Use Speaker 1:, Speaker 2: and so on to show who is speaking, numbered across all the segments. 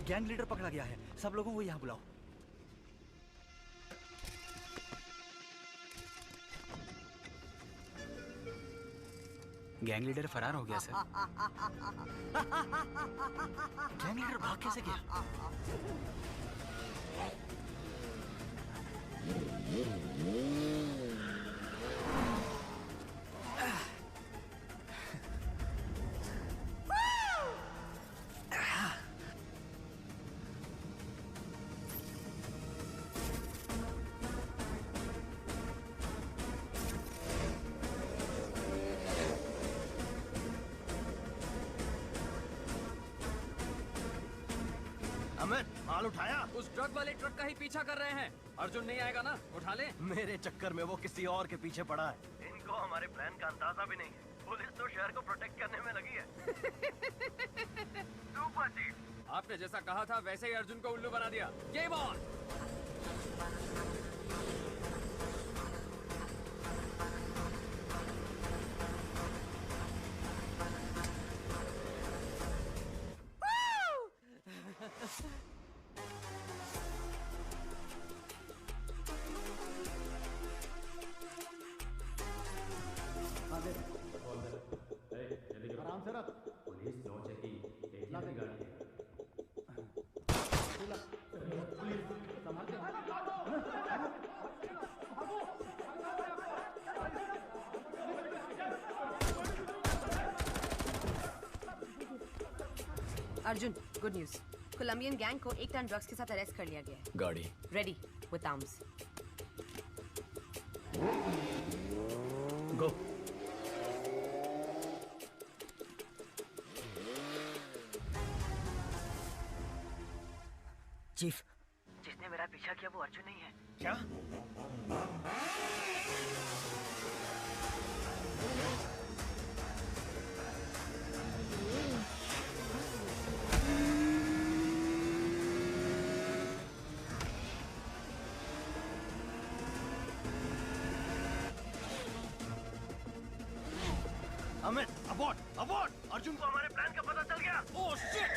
Speaker 1: Gang leader पकड़ा गया है, सब लोगों को यहाँ बुलाओ। गैंग लीडर फरार हो गया सर। गैंग लीडर भाग कैसे गया?
Speaker 2: अमित, माल उठाया?
Speaker 3: उस ट्रक वाले ट्रक का ही पीछा कर रहे हैं। अर्जुन नहीं आएगा ना? उठा ले।
Speaker 2: मेरे चक्कर में वो किसी और के पीछे पड़ा है। इनको हमारे प्लान का अंदाजा भी नहीं है। पुलिस तो शहर को प्रोटेक्ट करने में लगी है। सुपर चीफ,
Speaker 3: आपने जैसा कहा था वैसे ही अर्जुन को उल्लू बना दिया। Game on.
Speaker 4: आराम से रख।
Speaker 5: पुलिस सोचे कि गाड़ी है।
Speaker 6: Arjun, good news. Colombian gang को 1 टन ड्रग्स के साथ अरेस्ट कर लिया गया है।
Speaker 3: गाड़ी
Speaker 6: ready with arms.
Speaker 1: Go. Chief,
Speaker 7: जिसने मेरा पीछा किया वो अर्जुन नहीं है।
Speaker 2: क्या? Amit, abort, abort! अर्जुन को हमारे प्लान का पता चल गया। Oh shit!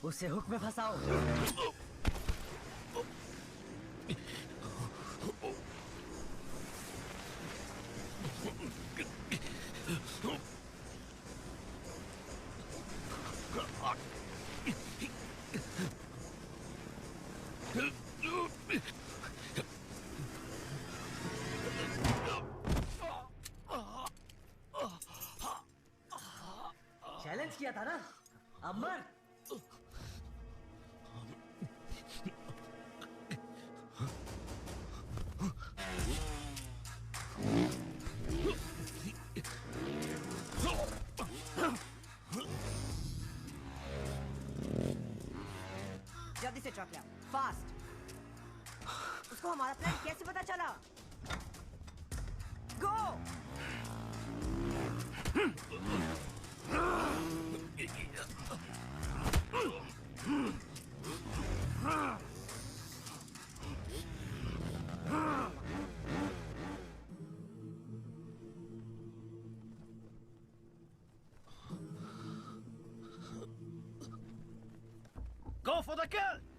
Speaker 7: उसे हुक में फंसाओ। चैलेंज किया था ना अमर। जल्दी से ट्रक लाओ, फास्ट।
Speaker 6: उसको हमारा प्लान कैसे पता चला? गो!
Speaker 2: Go for the kill!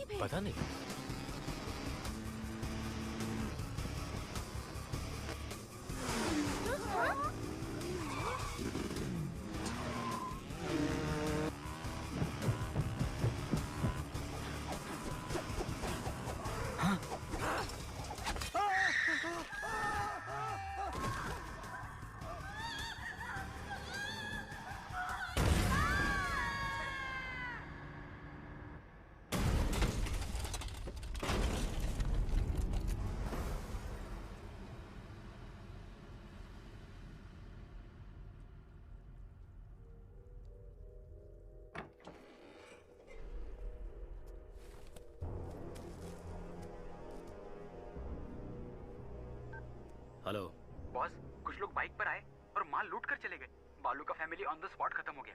Speaker 6: अजीब है।
Speaker 8: पता नहीं।
Speaker 2: हेलो
Speaker 1: बॉस, कुछ लोग बाइक पर आए और माल लूट कर चले गए। बालू का फैमिली ऑन द स्पॉट खत्म हो गया।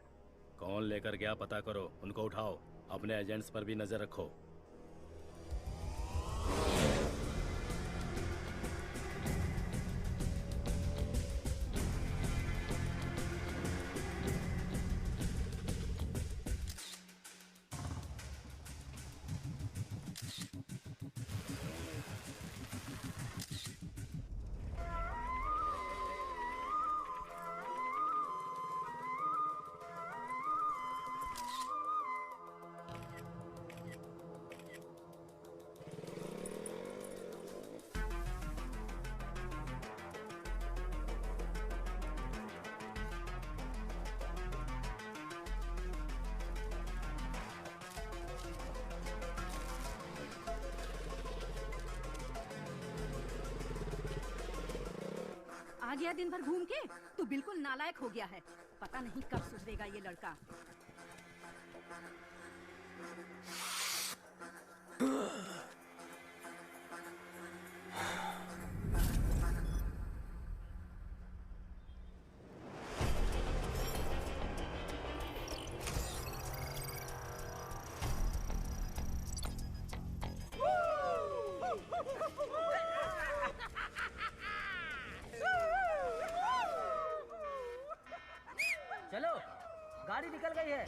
Speaker 2: कौन लेकर गया पता करो, उनको उठाओ, अपने एजेंट्स पर भी नजर रखो।
Speaker 6: आ गया दिन भर घूम के, तू बिल्कुल नालायक हो गया है। पता नहीं कब सुधरेगा ये लड़का।
Speaker 7: चलो, गाड़ी निकल गई है।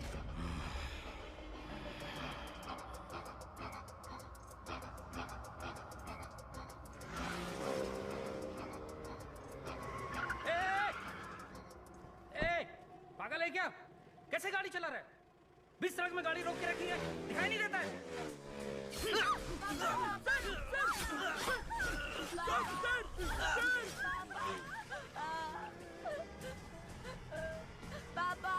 Speaker 3: पागल है क्या? कैसे गाड़ी चला रहा है? बीच सड़क में गाड़ी रोक के रखी है, दिखाई नहीं देता है?
Speaker 6: पापा।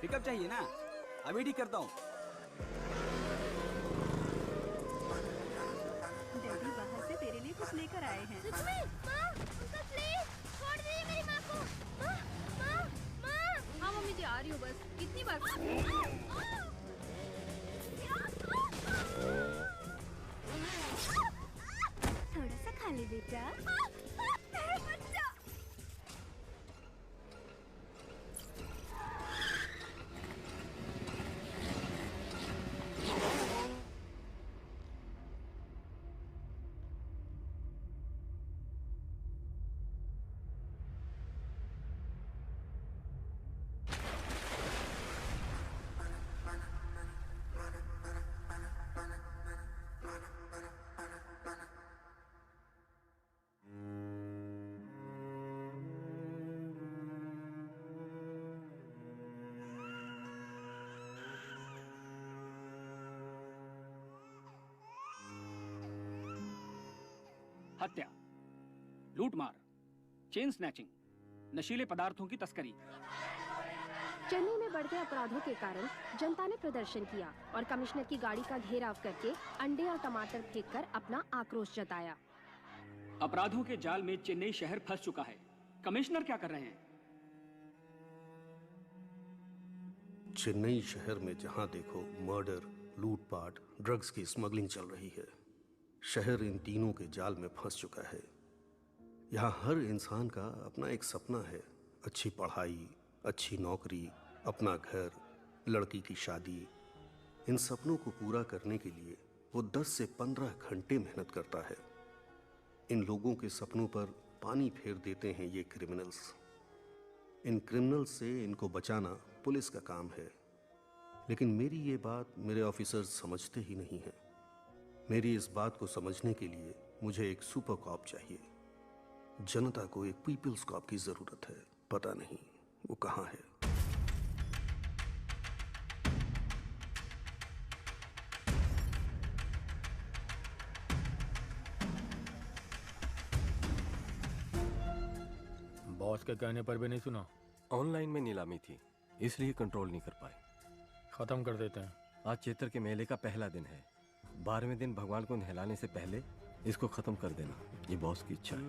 Speaker 1: पिकअप चाहिए ना, अभी ठीक करता हूँ।
Speaker 6: डैडी बाहर से तेरे लिए कुछ लेकर आए हैं। हाँ मम्मी जी, आ रही हूँ बस। कितनी बार? थोड़ा सा खा ले बेटा।
Speaker 3: हत्या, लूटमार, चेन स्नैचिंग, नशीले पदार्थों की तस्करी।
Speaker 9: चेन्नई में बढ़ते अपराधों के कारण जनता ने प्रदर्शन किया और कमिश्नर की गाड़ी का घेराव करके अंडे और टमाटर फेंककर अपना आक्रोश जताया।
Speaker 3: अपराधों के जाल में चेन्नई शहर फंस चुका है।
Speaker 8: कमिश्नर क्या कर रहे हैं?
Speaker 10: चेन्नई शहर में जहां देखो मर्डर, लूटपाट, ड्रग्स की स्मगलिंग चल रही है। शहर इन तीनों के जाल में फंस चुका है। यहाँ हर इंसान का अपना एक सपना है, अच्छी पढ़ाई, अच्छी नौकरी, अपना घर, लड़की की शादी। इन सपनों को पूरा करने के लिए वो 10 से 15 घंटे मेहनत करता है। इन लोगों के सपनों पर पानी फेर देते हैं ये क्रिमिनल्स। इन क्रिमिनल्स से इनको बचाना पुलिस का काम है, लेकिन मेरी ये बात मेरे ऑफिसर्स समझते ही नहीं हैं। मेरी इस बात को समझने के लिए मुझे एक सुपर कॉप चाहिए। जनता को एक पीपल्स कॉप की जरूरत है। पता नहीं वो कहाँ है।
Speaker 4: बॉस के कहने पर भी नहीं सुना?
Speaker 2: ऑनलाइन में नीलामी थी, इसलिए कंट्रोल नहीं कर पाए।
Speaker 4: खत्म कर देते हैं।
Speaker 2: आज चैत्र के मेले का पहला दिन है। 12वें दिन भगवान को नहलाने से पहले इसको खत्म कर देना, ये बॉस की इच्छा है।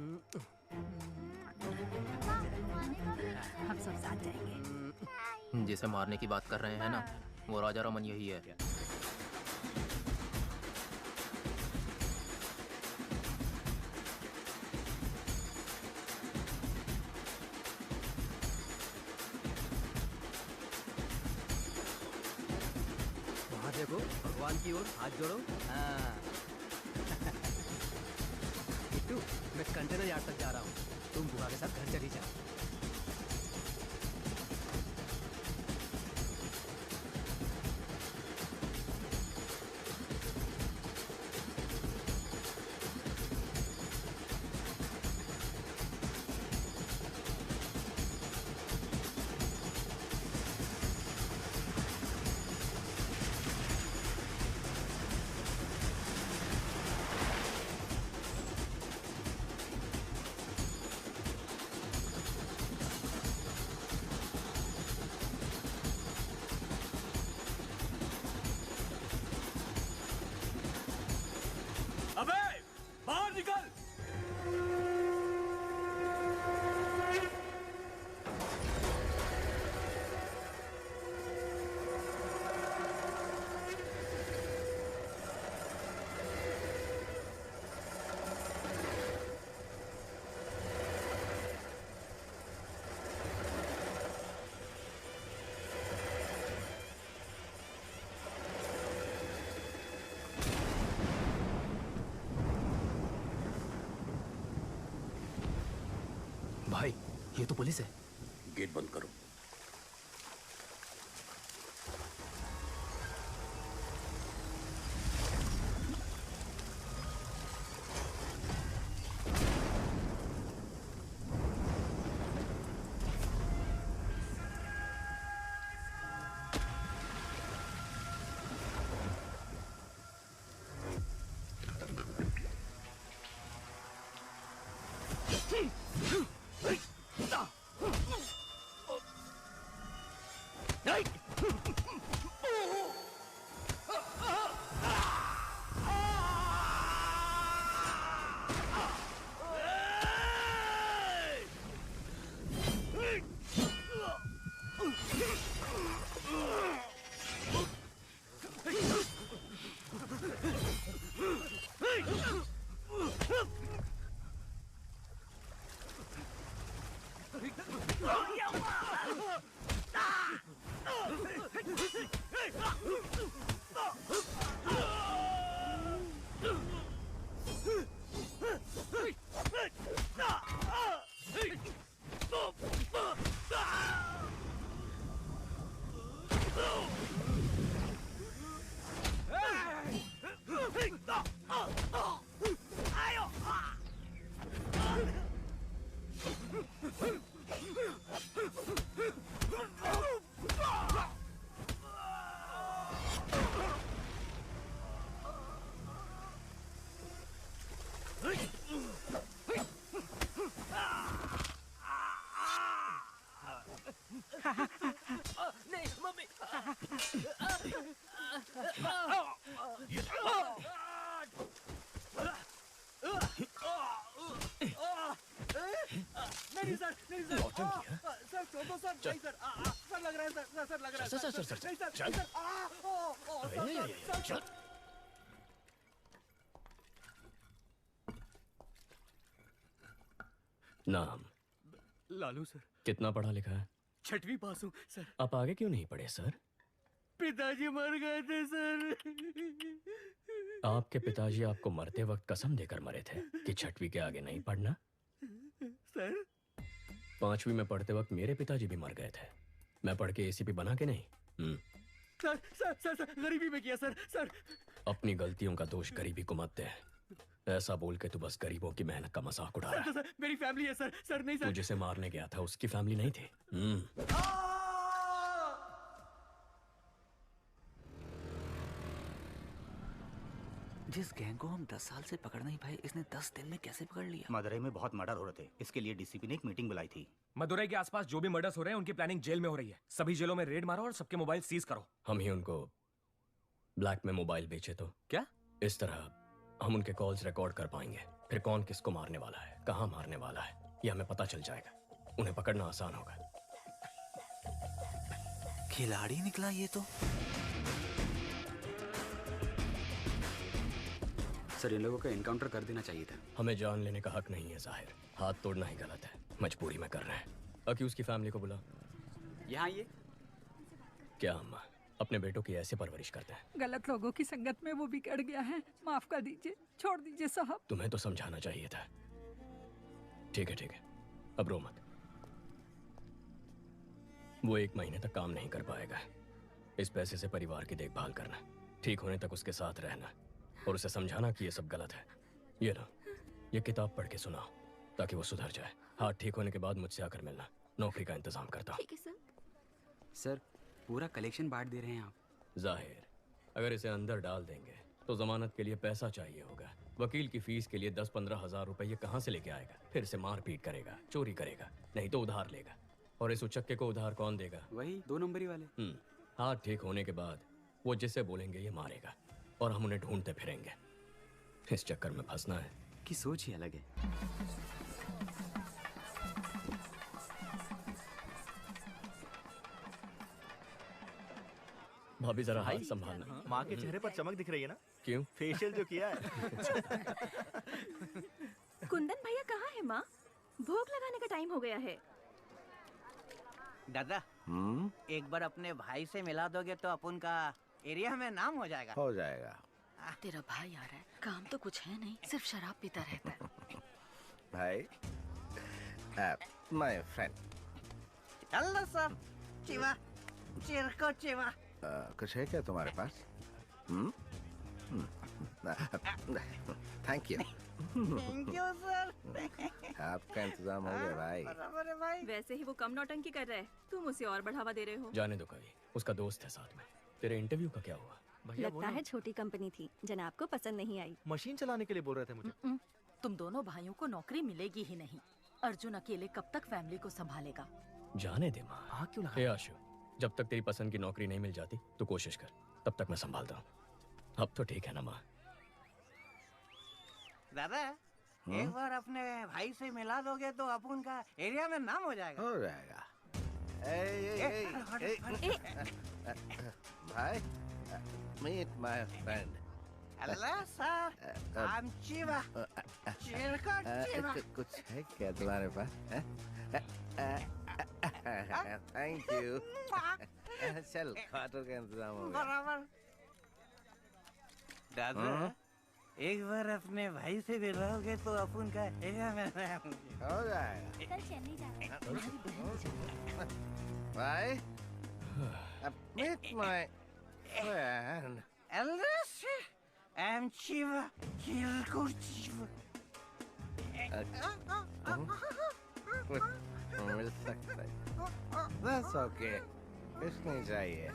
Speaker 6: हम सब साथ जाएंगे।
Speaker 11: जिसे मारने की बात कर रहे हैं ना, वो राजा रमन यही है।
Speaker 7: वहाँ देखो, भगवान की ओर हाथ जोड़ो। हाँ। किट्टू, मैं कंटेनर यार्ड तक जा रहा हूँ, तुम बुआ के साथ घर चली जाओ।
Speaker 3: अबे बाहर निकल!
Speaker 11: भाई, ये तो पुलिस है।
Speaker 10: गेट बंद करो।
Speaker 7: नहीं मम्मी।
Speaker 3: नहीं सर, नहीं सर।
Speaker 2: लौटन किया?
Speaker 3: सर छोड़ दो सर, नहीं सर, सर लग रहा है सर, सर लग रहा है
Speaker 2: सर, सर, सर,
Speaker 3: नहीं सर,
Speaker 2: चल।
Speaker 3: नहीं, सर, सर,
Speaker 2: चल। नाम
Speaker 3: लालू सर,
Speaker 2: कितना पढ़ा लिखा है?
Speaker 3: 6वीं पास हूँ सर।
Speaker 2: आप आगे क्यों नहीं पढ़े सर?
Speaker 3: पिताजी मर गए थे सर।
Speaker 2: आपके पिताजी आपको मरते वक्त कसम देकर मरे थे कि 6वीं के आगे नहीं पढ़ना।
Speaker 3: सर
Speaker 2: 5वीं में पढ़ते वक्त मेरे पिताजी भी मर गए थे। मैं पढ़ के एसीपी बना के नहीं।
Speaker 3: सर सर सर सर गरीबी में किया सर, सर।
Speaker 2: अपनी गलतियों का दोष गरीबी को मत दे। ऐसा बोल के तू बस गरीबों की मेहनत का मजाक उड़ा रहा है।
Speaker 3: सर मेरी फैमिली है सर, सर नहीं
Speaker 2: तू
Speaker 3: सर।
Speaker 2: जिसे मारने गया था उसकी फैमिली नहीं थी।
Speaker 1: जिस गैंग को हम 10 साल से पकड़ नहीं पाए, इसने 10 दिन में कैसे पकड़ लिया?
Speaker 8: मदुरई में बहुत मर्डर हो रहे थे, इसके लिए डीसीपी ने एक मीटिंग बुलाई थी।
Speaker 3: मदुरई के आसपास जो भी मर्डर्स हो रहे हैं उनकी प्लानिंग जेल में हो रही है। सभी जेलों में रेड मारो और सबके मोबाइल सीज करो।
Speaker 2: हम ही उनको ब्लैक में मोबाइल बेचे तो
Speaker 3: क्या?
Speaker 2: इस तरह हम उनके कॉल्स रिकॉर्ड कर पाएंगे। फिर कौन किसको मारने वाला है, कहाँ मारने वाला है, ये हमें पता चल जाएगा। उन्हें पकड़ना आसान होगा।
Speaker 1: खिलाड़ी निकला ये तो। सर इन लोगों का एनकाउंटर कर देना चाहिए था।
Speaker 2: हमें जान लेने का हक नहीं है जाहिर। हाथ तोड़ना ही गलत है। मजबूरी में कर रहे हैं। अक्यूज की फैमिली को बुला।
Speaker 1: यहाँ ये
Speaker 2: क्या अम्मा अपने बेटों की ऐसे परवरिश करते हैं?
Speaker 6: गलत लोगों की संगत में वो बिगड़ गया है। माफ कर दीजिए, छोड़ दीजिए साहब।
Speaker 2: तुम्हें तो समझाना चाहिए था। ठीक है ठीक है, अब रो मत। वो 1 महीने तक काम नहीं कर पाएगा। इस पैसे से परिवार की देखभाल करना, ठीक होने तक उसके साथ रहना और उसे समझाना कि ये सब गलत है। ये लो, ये किताब पढ़ के सुनाओ ताकि वो सुधर जाए। हाथ ठीक होने के बाद मुझसे आकर मिलना। नौकरी का इंतजाम करता हूँ।
Speaker 9: ठीक है सर।
Speaker 1: सर पूरा कलेक्शन बांट दे रहे हैं आप।
Speaker 2: जाहिर, अगर इसे अंदर डाल देंगे तो जमानत के लिए पैसा चाहिए होगा। वकील की फीस के लिए 10-15 हजार रुपए ये कहाँ से लेके आएगा? फिर से मारपीट करेगा, चोरी करेगा, नहीं तो उधार लेगा। और इस उचक्के को उधार कौन देगा?
Speaker 1: वही 2 नंबरी वाले।
Speaker 2: हाथ ठीक होने के बाद वो जिसे बोलेंगे ये मारेगा और हम उन्हें ढूंढते फिरेंगे। इस चक्कर में फंसना है
Speaker 1: की सोच ही अलग है।
Speaker 2: भाभी जरा हाथ संभालना।
Speaker 8: माँ के चेहरे पर चमक दिख रही है ना?
Speaker 2: क्यों?
Speaker 8: फेशियल जो किया है।
Speaker 9: कुंदन भैया कहाँ है माँ? भोग लगाने का टाइम हो गया है।
Speaker 12: दादा एक बार अपने भाई से मिला दोगे तो अपन का एरिया में नाम हो जाएगा।
Speaker 13: हो जाएगा।
Speaker 6: तेरा भाई आ रहा है, काम तो कुछ है नहीं, सिर्फ शराब पीता रहता है।
Speaker 13: भाई माय फ्रेंड।
Speaker 12: Hello sir. चिवा चिरको चिवा।
Speaker 13: कुछ है क्या तुम्हारे पास? Thank you.
Speaker 12: Thank you sir.
Speaker 13: आपका इंतजाम हो गया भाई।
Speaker 12: बराबर है भाई।
Speaker 9: वैसे ही वो कम नौटंकी कर रहा है, तुम उसे और बढ़ावा दे रहे हो।
Speaker 2: जाने दो कभी, उसका दोस्त है साथ में। तेरे इंटरव्यू का क्या हुआ?
Speaker 9: लगता है छोटी कंपनी थी, जनाब को पसंद नहीं आई।
Speaker 8: मशीन चलाने के लिए बोल रहे थे मुझे।
Speaker 6: तुम दोनों भाइयों को नौकरी मिलेगी ही नहीं। अर्जुन अकेले कब तक फैमिली को संभालेगा?
Speaker 2: जाने दे माँ।
Speaker 8: आँख क्यों लगा?
Speaker 2: हे आशु, जब तक तेरी पसंद की नौकरी नहीं मिल जाती तो कोशिश कर, तब तक मैं संभालता हूँ। अब तो ठीक है ना माँ?
Speaker 12: दादा एक बार अपने भाई से मिला दोगे तो अपन का एरिया में नाम हो जाएगा।
Speaker 13: हो जाएगा। भाई meet my friend.
Speaker 12: Hello sir, I am चिवा। चिरको चिवा।
Speaker 13: कुछ है क्या तुम्हारे पास? Thank you. चल खाटो का इंतजाम हो गया।
Speaker 12: बराबर। दादा एक बार अपने भाई से मिलोगे तो अपन का एरिया में नाम
Speaker 13: हो जाएगा।
Speaker 9: कल चेन्नई जाना है।
Speaker 13: भाई meet my friend.
Speaker 12: Hello sir, I am चिवा। चिरको चिवा।
Speaker 13: मिल सकता है। That's okay. कुछ नहीं चाहिए।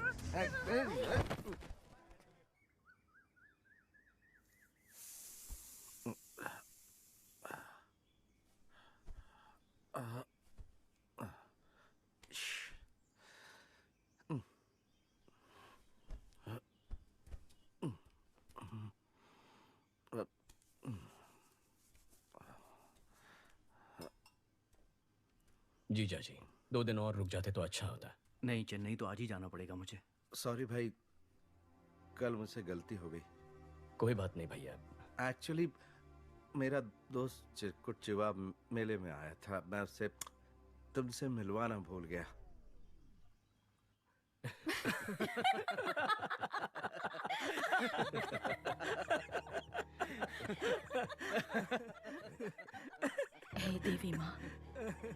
Speaker 2: जीजा जी 2 दिन और रुक जाते तो अच्छा होता।
Speaker 3: नहीं, चेन्नई तो आज ही जाना पड़ेगा मुझे।
Speaker 13: सॉरी भाई, कल मुझसे गलती हो गई।
Speaker 2: कोई बात नहीं भैया।
Speaker 13: एक्चुअली मेरा दोस्त चिरकुट चिवा मेले में आया था, मैं उससे तुमसे मिलवाना भूल गया।
Speaker 14: हे देवी माँ,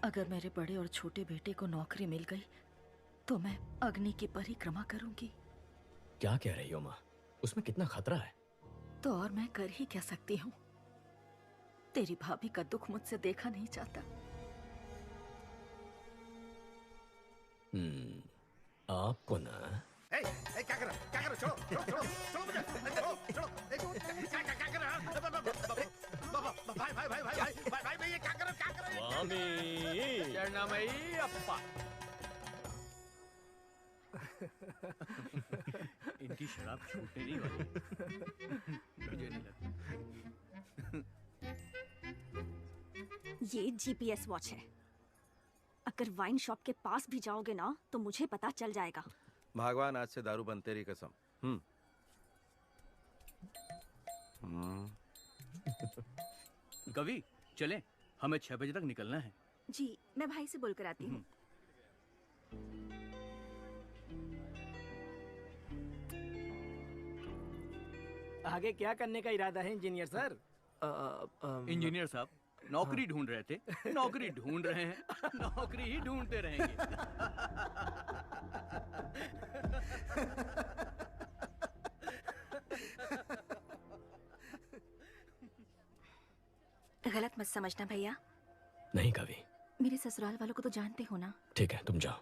Speaker 14: अगर मेरे बड़े और छोटे बेटे को नौकरी मिल गई तो मैं अग्नि की परिक्रमा करूंगी।
Speaker 2: क्या कह रही हो माँ? उसमें कितना खतरा है।
Speaker 14: तो और मैं कर ही क्या सकती हूँ? तेरी भाभी का दुख मुझसे देखा नहीं जाता।
Speaker 2: आपको ना
Speaker 13: क्या कर रहा? छोड़ो छोड़ो छोड़ो छोड़ो मुझे, छोड़ो छोड़ो। क्या कर रहा? भाई भाई भाई भाई भाई भाई भाई ये क्या कर रहा?
Speaker 2: स्वामी
Speaker 4: शरणमयी अप्पा।
Speaker 3: इनकी शराब छूटने नहीं वाली। मुझे नहीं लगता।
Speaker 15: ये जीपीएस वॉच है। अगर वाइन शॉप के पास भी जाओगे ना तो मुझे पता चल जाएगा।
Speaker 13: भगवान आज से दारू बंद, तेरी कसम।
Speaker 3: कवि चलें, हमें 6 बजे तक निकलना है।
Speaker 15: जी, मैं भाई से बोलकर आती हूँ।
Speaker 7: आगे क्या करने का इरादा है इंजीनियर सर?
Speaker 3: इंजीनियर साहब नौकरी ढूंढ रहे थे, नौकरी ढूंढ रहे हैं, नौकरी ही ढूंढते रहेंगे।
Speaker 15: गलत मत समझना भैया।
Speaker 2: नहीं कवि।
Speaker 15: मेरे ससुराल वालों को तो जानते हो ना।
Speaker 2: ठीक है, तुम जाओ।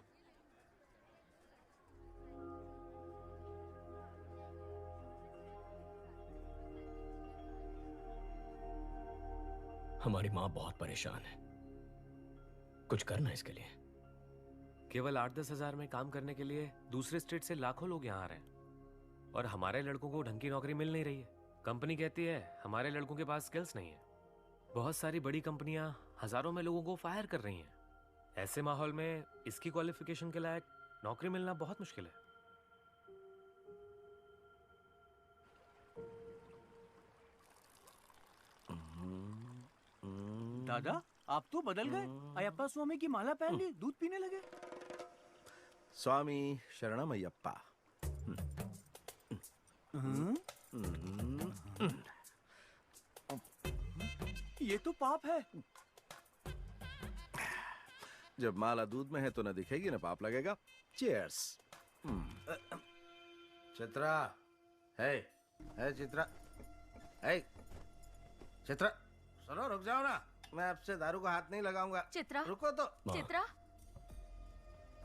Speaker 2: हमारी माँ बहुत परेशान है, कुछ करना इसके लिए।
Speaker 16: केवल 8-10 हजार में काम करने के लिए दूसरे स्टेट से लाखों लोग यहाँ आ रहे हैं और हमारे लड़कों को ढंग की नौकरी मिल नहीं रही है। कंपनी कहती है हमारे लड़कों के पास स्किल्स नहीं है। बहुत सारी बड़ी कंपनियां हजारों में लोगों को फायर कर रही हैं। ऐसे माहौल में इसकी क्वालिफिकेशन के लायक नौकरी मिलना बहुत मुश्किल है।
Speaker 3: दादा आप तो बदल गए। अयप्पा स्वामी की माला पहन ली, दूध पीने लगे।
Speaker 13: स्वामी शरणमयप्पा।
Speaker 3: ये तो पाप है।
Speaker 13: जब माला दूध में है तो न दिखेगी न पाप लगेगा। चीयर्स। चित्रा, है चित्रा, है चित्रा, सुनो रुक जाओ ना, मैं आपसे दारू का हाथ नहीं लगाऊंगा।
Speaker 15: चित्रा,
Speaker 13: रुको तो।
Speaker 15: चित्रा,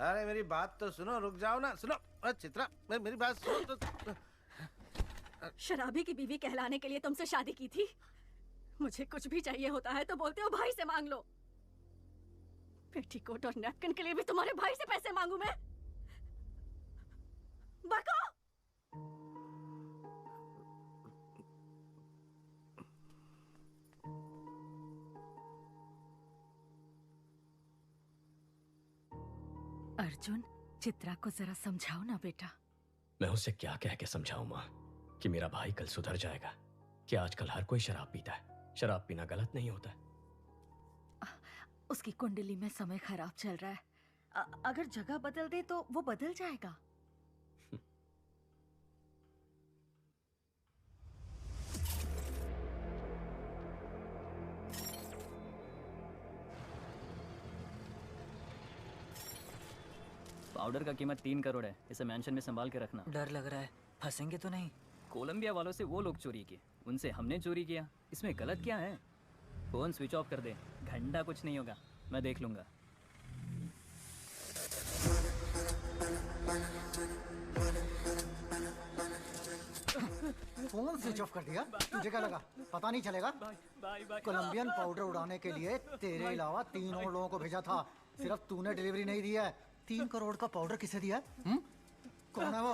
Speaker 13: अरे मेरी बात तो सुनो, रुक जाओ ना, सुनो। चित्रा मेरी बात सुनो तो।
Speaker 15: शराबी की बीवी कहलाने के लिए तुमसे शादी की थी। मुझे कुछ भी चाहिए होता है तो बोलते हो भाई से मांग लो। पेटीकोट और नैपकिन के लिए भी तुम्हारे भाई से पैसे मांगू मैं? बको!
Speaker 14: अर्जुन, चित्रा को जरा समझाओ ना बेटा।
Speaker 2: मैं उसे क्या कह के समझाऊं माँ कि मेरा भाई कल सुधर जाएगा? कि आजकल हर कोई शराब पीता है। शराब पीना गलत नहीं होता।
Speaker 14: उसकी कुंडली में समय खराब चल रहा है। अगर जगह बदल दे तो वो बदल जाएगा।
Speaker 17: पाउडर का कीमत 3 करोड़ है। इसे मेंशन में संभाल के रखना।
Speaker 7: डर लग रहा है, फंसेंगे तो नहीं?
Speaker 17: कोलंबिया वालों से वो लोग चोरी किए, उनसे हमने चोरी किया। इसमें गलत क्या है? फोन स्विच ऑफ कर दे, घंटा कुछ नहीं होगा, मैं देख लूंगा।
Speaker 18: फोन स्विच ऑफ कर दिया? तुझे क्या लगा पता नहीं चलेगा? कोलंबियन पाउडर उड़ाने के लिए तेरे अलावा 3 और लोगों को भेजा था, सिर्फ तूने डिलीवरी नहीं दी है। 3 करोड़ का पाउडर किसे दिया है? कौन है वो?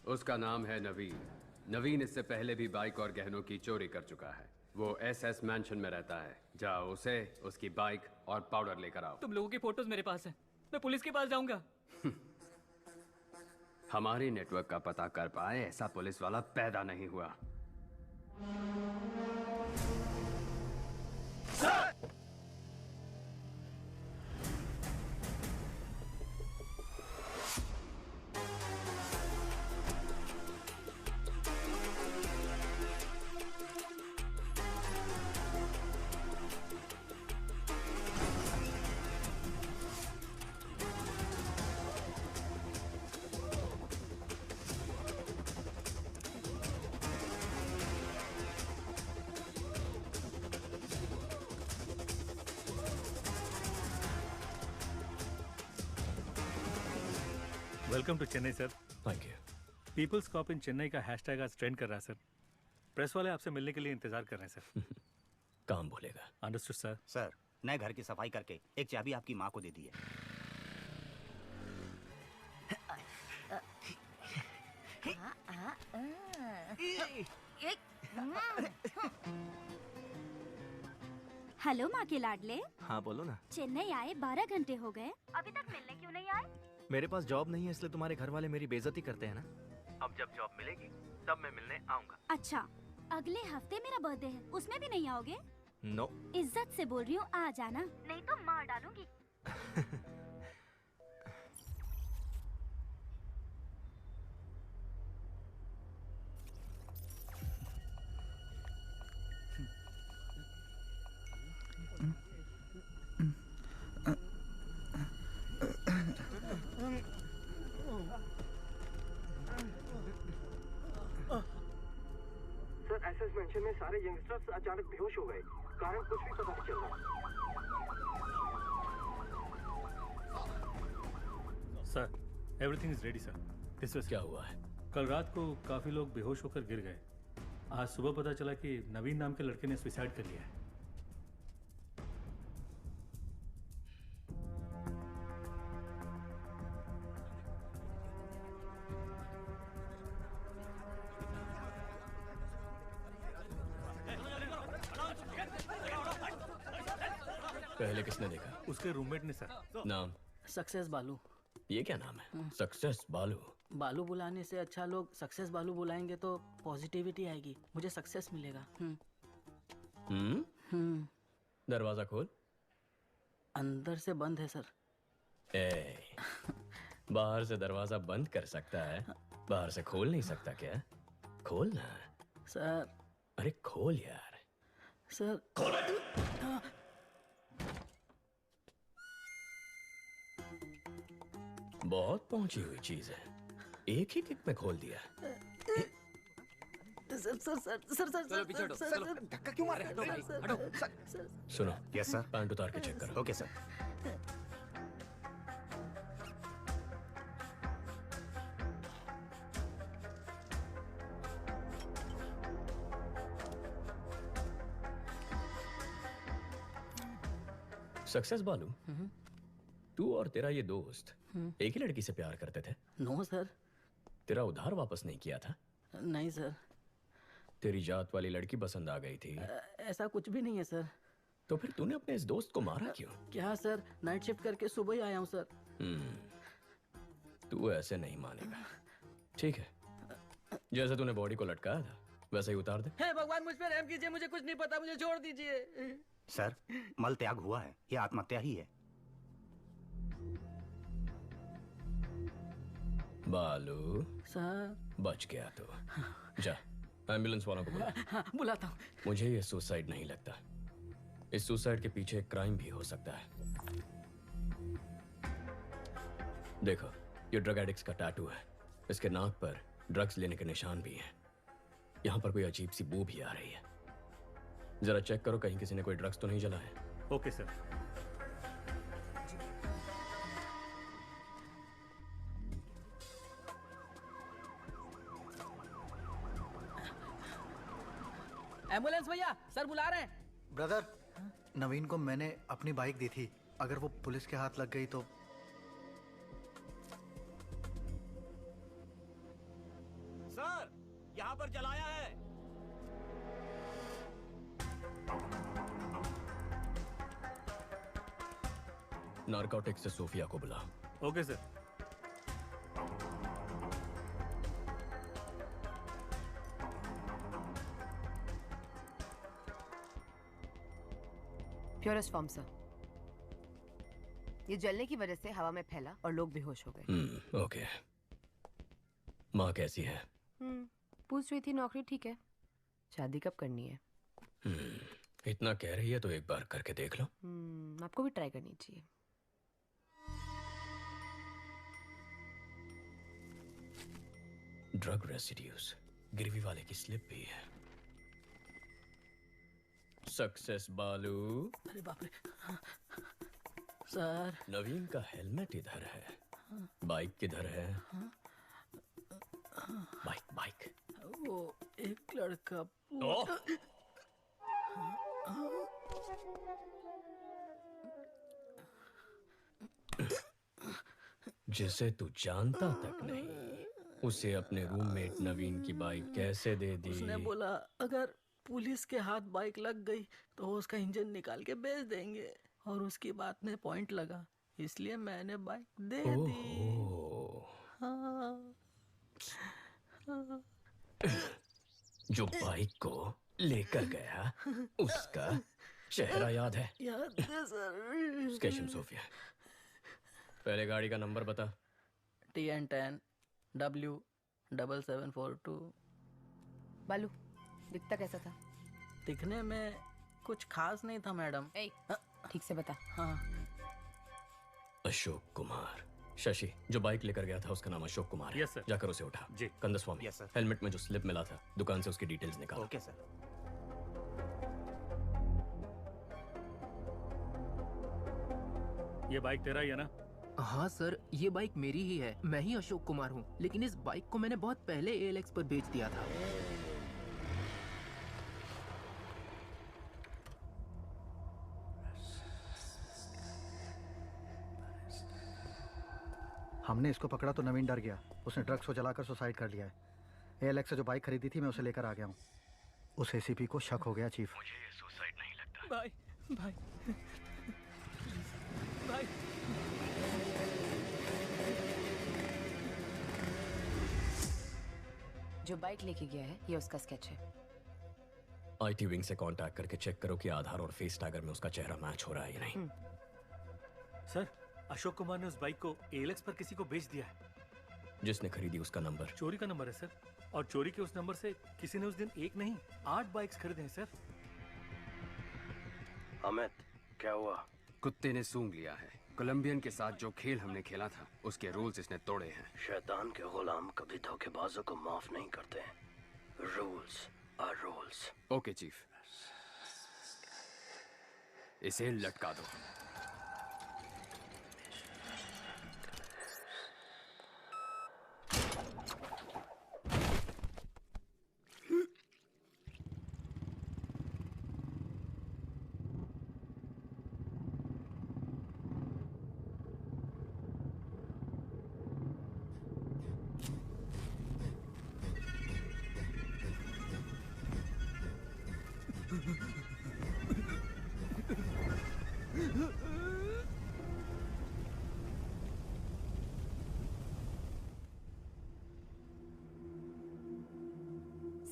Speaker 19: उसका नाम है नवीन। नवीन इससे पहले भी बाइक और गहनों की चोरी कर चुका है। वो SS मैंशन में रहता है। जाओ उसे, उसकी बाइक और पाउडर लेकर आओ।
Speaker 17: तुम लोगों की फोटोज मेरे पास है, मैं पुलिस के पास जाऊंगा।
Speaker 19: हमारी नेटवर्क का पता कर पाए ऐसा पुलिस वाला पैदा नहीं हुआ।
Speaker 20: Welcome to Chennai sir.
Speaker 2: Thank you.
Speaker 20: Peoples cop in Chennai का हैशटैग आज ट्रेंड कर रहा है सर। प्रेस वाले आपसे मिलने के लिए इंतजार कर रहे हैं सर।
Speaker 2: काम बोलेगा।
Speaker 20: Understood sir.
Speaker 8: सर, नए घर की सफाई करके एक चाबी आपकी माँ को दे दी है।
Speaker 15: हेलो माँ के लाडले।
Speaker 8: हाँ बोलो ना।
Speaker 15: चेन्नई आए 12 घंटे हो गए, अभी तक मिलने क्यों नहीं आए?
Speaker 8: मेरे पास जॉब नहीं है इसलिए तुम्हारे घर वाले मेरी बेइज्जती करते हैं ना। अब जब जॉब मिलेगी तब मैं मिलने आऊंगा।
Speaker 15: अच्छा, अगले हफ्ते मेरा बर्थडे है, उसमें भी नहीं आओगे?
Speaker 8: नो।
Speaker 15: इज्जत से बोल रही हूँ, आ जाना, नहीं तो मार डालूंगी।
Speaker 21: सर, एसएस मेंशन में सारे यंगस्टर्स अचानक बेहोश हो गए। कारण कुछ भी पता नहीं चल रहा।
Speaker 20: Sir, everything is ready sir. This was
Speaker 2: क्या हुआ है?
Speaker 20: कल रात को काफी लोग बेहोश होकर गिर गए। आज सुबह पता चला कि नवीन नाम के लड़के ने सुसाइड कर लिया है।
Speaker 2: पहले किसने देखा?
Speaker 20: उसके रूममेट ने सर।
Speaker 2: नाम?
Speaker 7: सक्सेस बालू।
Speaker 2: ये क्या नाम है? सक्सेस बालू।
Speaker 7: बालू बुलाने से अच्छा लोग सक्सेस बालू बुलाएंगे तो पॉजिटिविटी आएगी, मुझे सक्सेस मिलेगा।
Speaker 2: दरवाजा खोल।
Speaker 7: अंदर से बंद है सर।
Speaker 2: बाहर से दरवाजा बंद कर सकता है, बाहर से खोल नहीं सकता क्या? खोल ना
Speaker 7: सर।
Speaker 2: अरे खोल यार।
Speaker 7: सर
Speaker 2: खोल। बहुत पहुंची हुई चीज है, एक ही किक में खोल दिया।
Speaker 7: Sir sir sir sir sir
Speaker 8: चलो पीछे हटो।
Speaker 7: सर
Speaker 8: धक्का क्यों मार रहे हो?
Speaker 7: हटो।
Speaker 2: सुनो।
Speaker 8: Yes sir.
Speaker 2: पैंट उतार के चेक करो।
Speaker 8: Okay sir.
Speaker 2: सक्सेस बालू, तू और तेरा ये दोस्त एक ही लड़की से प्यार करते थे?
Speaker 7: No sir.
Speaker 2: तेरा उधार वापस नहीं किया था?
Speaker 7: नहीं सर।
Speaker 2: तेरी जात वाली लड़की पसंद आ गई थी?
Speaker 7: ऐसा कुछ भी नहीं है सर।
Speaker 2: तो फिर तूने अपने इस दोस्त को मारा क्यों?
Speaker 7: क्या सर, नाइट शिफ्ट करके सुबह ही आया हूँ सर।
Speaker 2: तू ऐसे नहीं मानेगा। ठीक है, जैसे तूने बॉडी को लटकाया था वैसे ही उतार दे।
Speaker 7: हे भगवान, मुझ पर रहम कीजिए, मुझे कुछ नहीं पता, मुझे छोड़ दीजिए।
Speaker 8: सर, मल त्याग हुआ है, ये आत्महत्या ही है।
Speaker 2: बालू
Speaker 7: सर।
Speaker 2: बच गया तो जा एम्बुलेंस वालों को बुला।
Speaker 7: हाँ, बुलाता हूँ।
Speaker 2: मुझे ये सुसाइड नहीं लगता, इस सुसाइड के पीछे एक क्राइम भी हो सकता है। देखो, ये ड्रग एडिक्ट्स का टैटू है, इसके नाक पर ड्रग्स लेने के निशान भी हैं। यहाँ पर कोई अजीब सी बू भी आ रही है, जरा चेक करो कहीं किसी ने कोई ड्रग्स तो नहीं जलाए।
Speaker 20: Okay sir.
Speaker 7: एम्बुलेंस भैया, सर बुला रहे हैं।
Speaker 18: ब्रदर, नवीन को मैंने अपनी बाइक दी थी, अगर वो पुलिस के हाथ लग गई तो।
Speaker 12: सर, यहाँ पर जलाया है।
Speaker 2: नारकोटिक से सोफिया को बुला।
Speaker 20: Okay sir.
Speaker 5: Purest form sir. ये जलने की वजह से हवा में फैला और लोग बेहोश हो गए।
Speaker 2: ओके। माँ कैसी है?
Speaker 5: पूछ रही थी नौकरी ठीक है, शादी कब करनी है?
Speaker 2: इतना कह रही है तो एक बार करके देख लो।
Speaker 5: आपको भी ट्राई करनी चाहिए।
Speaker 2: ड्रग रेसिड्यूज, गिरवी वाले की स्लिप भी है। सक्सेस बालू।
Speaker 7: अरे बाप रे। सर।
Speaker 2: नवीन का हेलमेट इधर है, बाइक किधर है? Bike bike.
Speaker 7: वो एक लड़का
Speaker 2: जिसे तू जानता तक नहीं, उसे अपने रूममेट नवीन की बाइक कैसे दे दी?
Speaker 7: उसने बोला अगर पुलिस के हाथ बाइक लग गई तो वो उसका इंजन निकाल के बेच देंगे, और उसकी बात में पॉइंट लगा, इसलिए मैंने बाइक दे दी। हाँ।
Speaker 2: जो बाइक को लेकर गया उसका चेहरा याद है?
Speaker 7: याद है सर।
Speaker 2: स्केशम सोफिया, पहले गाड़ी का नंबर बता।
Speaker 7: TN10 W7742।
Speaker 5: बालू दिखता कैसा था?
Speaker 7: दिखने में कुछ खास नहीं था मैडम।
Speaker 5: ठीक से बता।
Speaker 7: हाँ।
Speaker 2: अशोक कुमार। शशि, जो बाइक लेकर गया था उसका नाम अशोक कुमार है।
Speaker 20: Yes sir.
Speaker 2: जाकर उसे उठा।
Speaker 20: जी।
Speaker 2: Kandaswamy,
Speaker 20: yes sir.
Speaker 2: हेलमेट में जो स्लिप मिला था दुकान से उसकी डिटेल्स निकाल।
Speaker 20: Okay sir. ये बाइक तेरा ही है ना?
Speaker 11: हाँ सर, ये बाइक मेरी ही है। मैं ही अशोक कुमार हूँ, लेकिन इस बाइक को मैंने बहुत पहले ALX पर बेच दिया था।
Speaker 18: हमने इसको पकड़ा तो नवीन डर गया, उसने ड्रग्स को जलाकर सुसाइड कर लिया है। ALX से जो बाइक खरीदी थी मैं उसे लेकर आ गया हूँ। उस ACP को शक हो गया चीफ।
Speaker 2: मुझे ये सुसाइड नहीं लगता।
Speaker 7: भाई भाई भाई।
Speaker 5: जो बाइक लेके गया है ये उसका स्केच है।
Speaker 2: IT विंग से कांटेक्ट करके चेक करो कि आधार और फेस टैगर में उसका चेहरा मैच हो रहा है या नहीं।
Speaker 20: सर, अशोक कुमार ने उस बाइक को ALX पर किसी को बेच दिया है।
Speaker 2: जिसने खरीदी उसका नंबर?
Speaker 20: चोरी का नंबर है सर, और चोरी के उस नंबर से किसी ने उस दिन एक नहीं 8 बाइक्स खरीदे हैं सर।
Speaker 19: अमित, क्या हुआ? कुत्ते ने सूंघ लिया है। कोलंबियन के साथ जो खेल हमने खेला था उसके रूल्स इसने तोड़े हैं।
Speaker 2: शैतान के गुलाम कभी धोखेबाजों को माफ नहीं करते। Rules are rules.
Speaker 19: Okay chief, इसे लटका दो।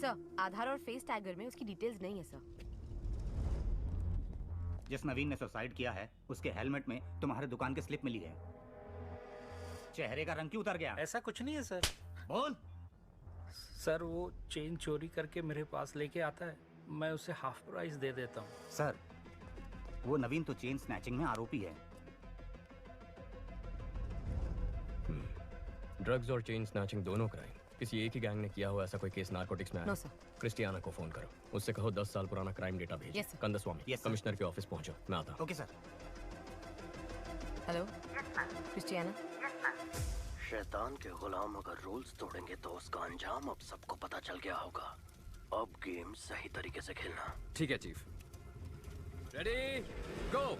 Speaker 5: सर, आधार और फेस टैगर में उसकी डिटेल्स नहीं है सर।
Speaker 22: जिस नवीन ने सुसाइड किया है उसके हेलमेट में तुम्हारे दुकान की स्लिप मिली है। चेहरे का रंग क्यों उतर गया?
Speaker 3: ऐसा कुछ नहीं है सर।
Speaker 22: बोल।
Speaker 3: सर, वो चेन चोरी करके मेरे पास लेके आता है, मैं उसे हाफ प्राइस दे देता हूँ।
Speaker 22: सर, वो नवीन तो चेन स्नैचिंग में आरोपी है।
Speaker 2: ड्रग्स और चेन स्नैचिंग दोनों क्राइम किसी एक ही गैंग ने किया हुआ ऐसा कोई केस नारकोटिक्स में आया?
Speaker 5: No sir.
Speaker 2: क्रिस्टियाना को फोन करो, उससे कहो 10 साल पुराना क्राइम डेटा भेज।
Speaker 5: Yes, sir.
Speaker 2: कंदस्वामी, कमिश्नर के ऑफिस पहुंचो, मैं आता हूं।
Speaker 22: Okay sir.
Speaker 5: Hello Christiana.
Speaker 2: शैतान के गुलाम अगर रूल्स तोड़ेंगे तो उसका अंजाम अब सबको पता चल गया होगा। अब गेम सही तरीके से खेलना।
Speaker 19: ठीक है चीफ। रेडी, गो।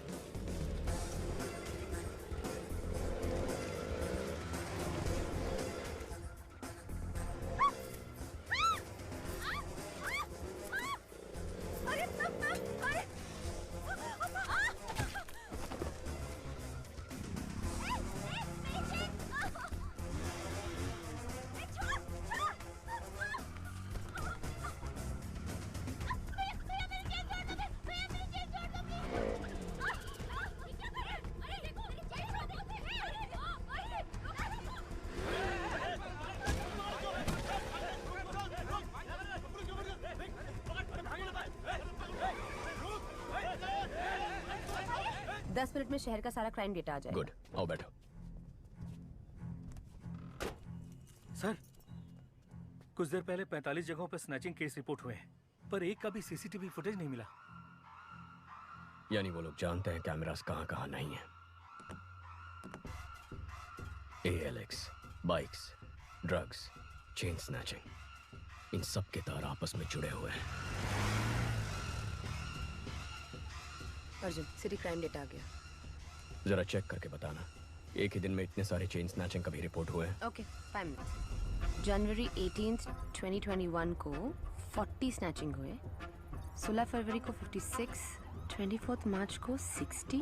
Speaker 5: 10 मिनट में शहर का सारा क्राइम डेटा आ जाएगा।
Speaker 2: गुड, आओ बैठो।
Speaker 20: सर, कुछ देर पहले 45 जगहों पर स्नैचिंग केस रिपोर्ट हुए हैं, पर एक का भी सीसीटीवी फुटेज नहीं मिला।
Speaker 2: यानी वो लोग जानते हैं कैमरास कहाँ कहाँ नहीं है। ALX, bikes, drugs, chain snatching, इन सब के तार आपस में जुड़े हुए हैं।
Speaker 5: अर्जुन, सिटी क्राइम डेटा आ गया।
Speaker 2: जरा चेक करके बताना, एक ही दिन में इतने सारे चेन स्नैचिंग कभी रिपोर्ट हुए हैं?
Speaker 5: Okay, 5 minute. जनवरी 18, 2021 को 40 स्नैचिंग हुए, 16 फरवरी को 56, 24 मार्च को 60।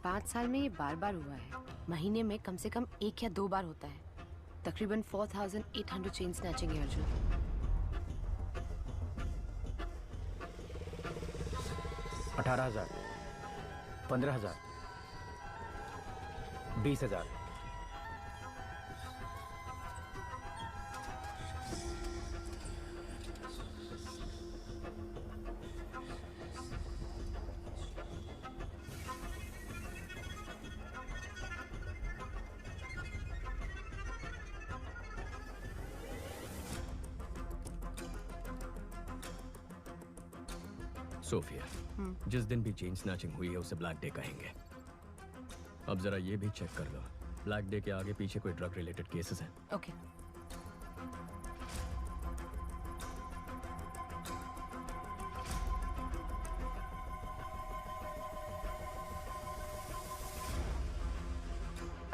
Speaker 5: 5 साल में ये बार बार हुआ है। महीने में कम से कम 1 या 2 बार होता है। तकरीबन 4800 चेन स्नैचिंग है अर्जुन।
Speaker 1: 18,000, 15,000, 20,000।
Speaker 2: सोफिया, जिस दिन भी चेन स्नैचिंग हुई है उसे ब्लैक डे कहेंगे। अब जरा ये भी चेक कर लो, ब्लैक डे के आगे पीछे कोई ड्रग रिलेटेड केसेस हैं?
Speaker 5: ओके।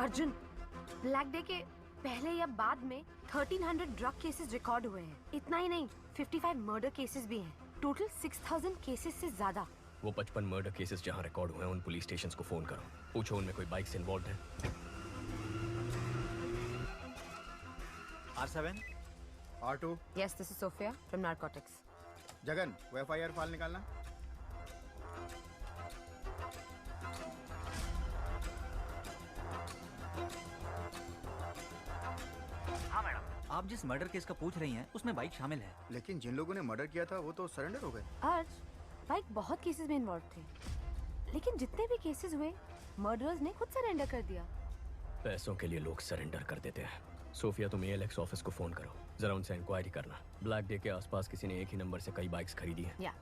Speaker 5: अर्जुन, ब्लैक डे के पहले या बाद में 1300 ड्रग केसेस रिकॉर्ड हुए हैं। इतना ही नहीं, 55 मर्डर केसेस भी हैं। टोटल 6000 केसेस से ज्यादा।
Speaker 2: वो 55 मर्डर केसेस जहां रिकॉर्ड हुए हैं उन पुलिस स्टेशंस को फोन करो, पूछो उनमें कोई बाइक से इन्वॉल्व है।
Speaker 13: R7, R2।
Speaker 5: Yes, this is Sophia from Narcotics.
Speaker 13: Jagan, वो FIR फाइल निकालना।
Speaker 22: हाँ मैडम, आप जिस मर्डर केस का पूछ रही हैं उसमें बाइक शामिल है।
Speaker 13: लेकिन जिन लोगों ने मर्डर किया था वो तो सरेंडर हो गए।
Speaker 5: आज बाइक बहुत केसेस में इन्वॉल्व थे, लेकिन जितने भी केसेस हुए मर्डरर्स ने खुद सरेंडर कर दिया।
Speaker 2: पैसों के लिए लोग सरेंडर कर देते हैं। सोफिया, तुम ALX ऑफिस को फोन करो, जरा उनसे इंक्वायरी करना। ब्लैक डे के आसपास किसी ने एक ही नंबर से कई बाइक्स खरीदी हैं।
Speaker 5: या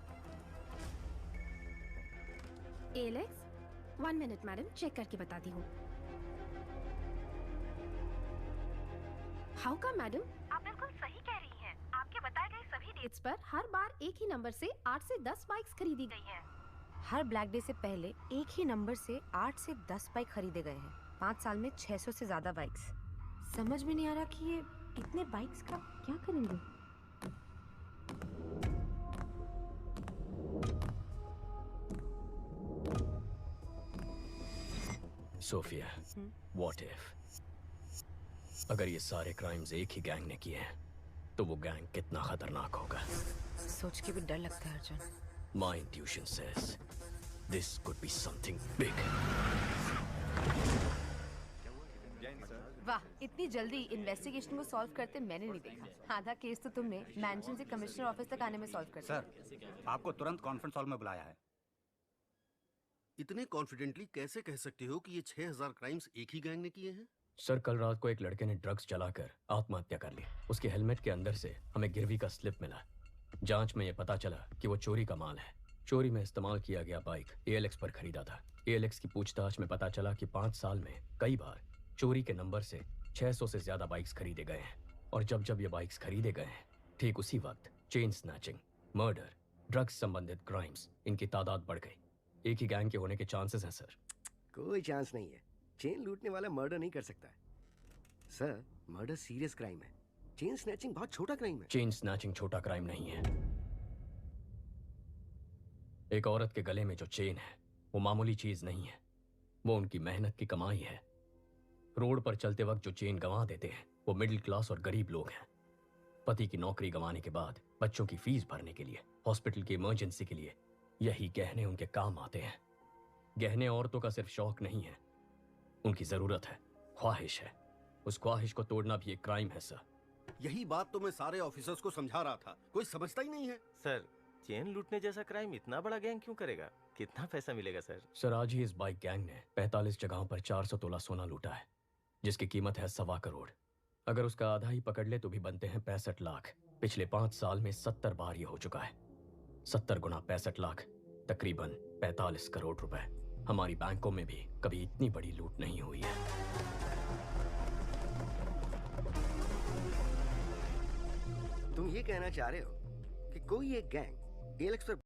Speaker 9: ALX, 1 मिनट मैडम, चेक करके बताती हूँ। हाउ का मैडम? आप बिल्कुल सही कह रही हैं। आपके बताए गए सभी डेट्स पर हर बार एक ही नंबर से 8 से 10 बाइक्स खरीदी गई हैं।
Speaker 5: हर ब्लैक डे से पहले एक ही नंबर से 8 से 10 बाइक खरीदे गए हैं। 5 साल में 600 से ज्यादा बाइक्स। समझ में नहीं आ रहा कि ये इतने बाइक्स का क्या करेंगे।
Speaker 2: सोफिया, व्हाट इफ अगर ये सारे क्राइम्स एक ही गैंग ने किए हैं तो वो गैंग कितना खतरनाक होगा।
Speaker 5: सोच के भी डर लगता है Arjun.
Speaker 2: My intuition says this could be something big.
Speaker 5: वाह, इतनी जल्दी इन्वेस्टिगेशन को सॉल्व करते मैंने नहीं देखा। आधा केस तो तुमने मैंशन से कमिश्नर ऑफिस तक आने में सॉल्व कर दिया।
Speaker 22: सर, आपको तुरंत कॉन्फ्रेंस हॉल में बुलाया है।
Speaker 10: इतने कॉन्फिडेंटली कैसे कह सकते हो कि ये 6000 क्राइम्स एक ही गैंग ने किए हैं?
Speaker 2: सर, कल रात को एक लड़के ने ड्रग्स चलाकर आत्महत्या कर ली। उसके हेलमेट के अंदर से हमें गिरवी का स्लिप मिला। जांच में यह पता चला कि वो चोरी का माल है। चोरी में इस्तेमाल किया गया बाइक ALX पर खरीदा था। ALX की पूछताछ में पता चला कि 5 साल में कई बार चोरी के नंबर से 600 से ज्यादा बाइक्स खरीदे गए हैं। और जब जब ये बाइक्स खरीदे गए हैं, ठीक उसी वक्त चेन स्नैचिंग, मर्डर, ड्रग्स संबंधित क्राइम्स, इनकी तादाद बढ़ गई। एक ही गैंग के होने के चांसेस हैं सर।
Speaker 1: कोई चांस नहीं है। चेन लूटने वाला मर्डर नहीं कर सकता है सर। मर्डर सीरियस क्राइम है। चेन स्नैचिंग बहुत छोटा क्राइम है।
Speaker 2: चेन स्नैचिंग छोटा क्राइम नहीं है। एक औरत के गले में जो चेन है वो मामूली चीज नहीं है, वो उनकी मेहनत की कमाई है। रोड पर चलते वक्त जो चेन गंवा देते हैं वो मिडिल क्लास और गरीब लोग हैं। पति की नौकरी गंवाने के बाद बच्चों की फीस भरने के लिए, हॉस्पिटल की इमरजेंसी के लिए यही गहने उनके काम आते हैं। गहने औरतों का सिर्फ शौक नहीं है, उनकी जरूरत है, ख्वाहिश है। उस ख्वाहिश को तोड़ना भी एक क्राइम है सर।
Speaker 10: यही बात तो मैं सारे ऑफिसर्स को समझा रहा था, कोई समझता ही नहीं है।
Speaker 8: सर, चेन लूटने जैसा क्राइम इतना बड़ा गैंग क्यों करेगा? कितना पैसा मिलेगा सर?
Speaker 2: सर आज ही इस बाइक गैंग ने 45 जगहों पर 400 तोला सोना लूटा है, जिसकी कीमत है 1.25 करोड़। अगर उसका आधा ही पकड़ ले तो भी बनते हैं 65 लाख। पिछले 5 साल में 70 बार ये हो चुका है। 70 गुना 65 लाख, तकरीबन 45 करोड़ रुपए। हमारी बैंकों में भी कभी इतनी बड़ी लूट नहीं हुई है।
Speaker 1: तुम ये कहना चाह रहे हो कि कोई एक गैंग एलेक्स पर